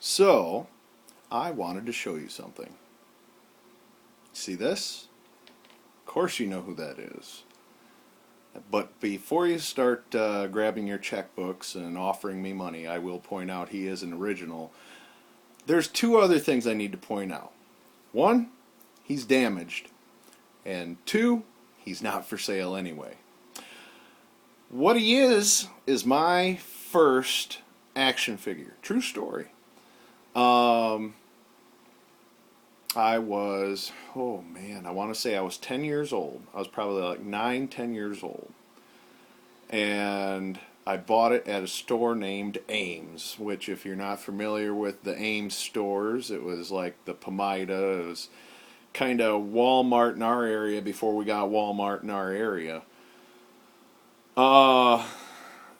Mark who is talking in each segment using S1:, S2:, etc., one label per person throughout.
S1: So, I wanted to show you something. See this? Of course you know who that is. But before you start grabbing your checkbooks and offering me money, I will point out he is an original. There's two other things I need to point out. One, he's damaged. And two, he's not for sale anyway. What he is my first action figure. True story. I was, oh man, I want to say I was 10 years old. I was probably like 9, 10 years old. And I bought it at a store named Ames, which if you're not familiar with the Ames stores, it was like the Pomida. It was kind of Walmart in our area before we got Walmart in our area.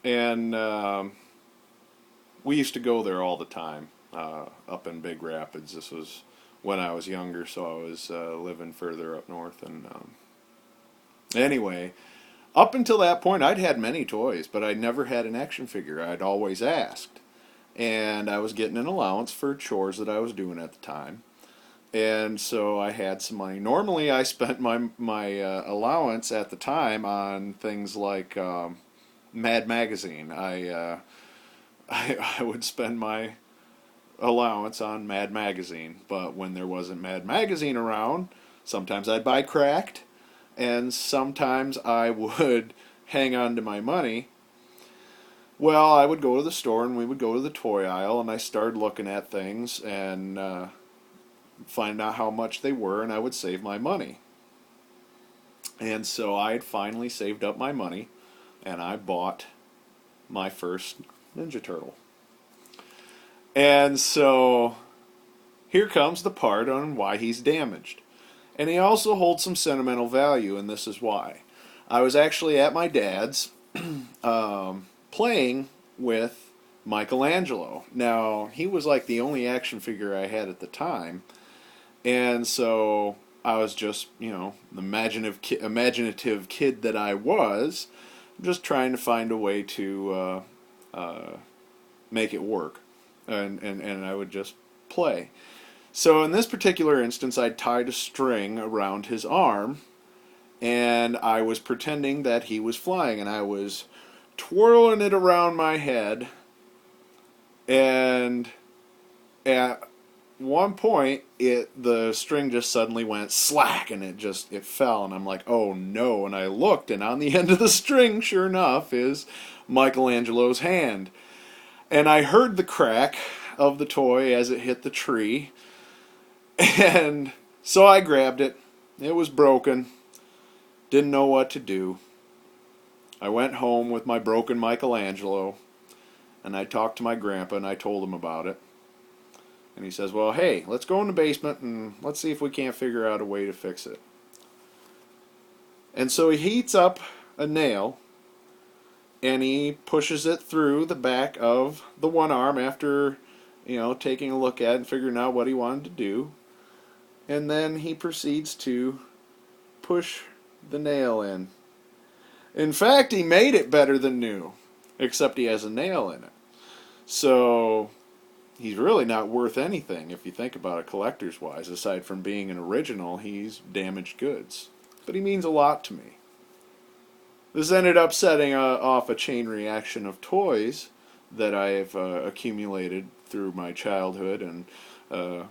S1: And we used to go there all the time up in Big Rapids. This was when I was younger, so I was living further up north. And anyway, up until that point, I'd had many toys, but I'd never had an action figure. I'd always asked. And I was getting an allowance for chores that I was doing at the time. And so I had some money. Normally, I spent my allowance at the time on things like Mad Magazine. I would spend my allowance on Mad Magazine, but when there wasn't Mad Magazine around, sometimes I'd buy Cracked, and sometimes I would hang on to my money. Well, I would go to the store and we would go to the toy aisle, and I started looking at things and find out how much they were, and I would save my money. And so I had finally saved up my money, and I bought my first Ninja Turtle. And so here comes the part on why he's damaged. And he also holds some sentimental value, and this is why. I was actually at my dad's playing with Michelangelo. Now, he was like the only action figure I had at the time. And so I was just, the imaginative kid that I was, just trying to find a way to make it work. And I would just play. So in this particular instance, I tied a string around his arm, and I was pretending that he was flying, and I was twirling it around my head, and at one point, the string just suddenly went slack, and it fell, and I'm like, oh no, and I looked, and on the end of the string, sure enough, is Michelangelo's hand. And I heard the crack of the toy as it hit the tree. And so I grabbed it. It was broken. Didn't know what to do. I went home with my broken Michelangelo. And I talked to my grandpa and I told him about it. And he says, well, hey, let's go in the basement and let's see if we can't figure out a way to fix it. And so he heats up a nail. And he pushes it through the back of the one arm after, taking a look at it and figuring out what he wanted to do. And then he proceeds to push the nail in. In fact, he made it better than new, except he has a nail in it. So he's really not worth anything if you think about it collector's wise. Aside from being an original, he's damaged goods. But he means a lot to me. This ended up setting off a chain reaction of toys that I have accumulated through my childhood and a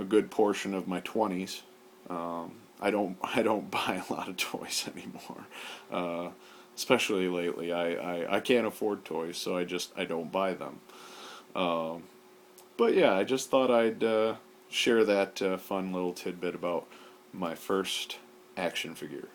S1: good portion of my 20s. I don't buy a lot of toys anymore, especially lately. I can't afford toys, so I don't buy them. But yeah, I just thought I'd share that fun little tidbit about my first action figure.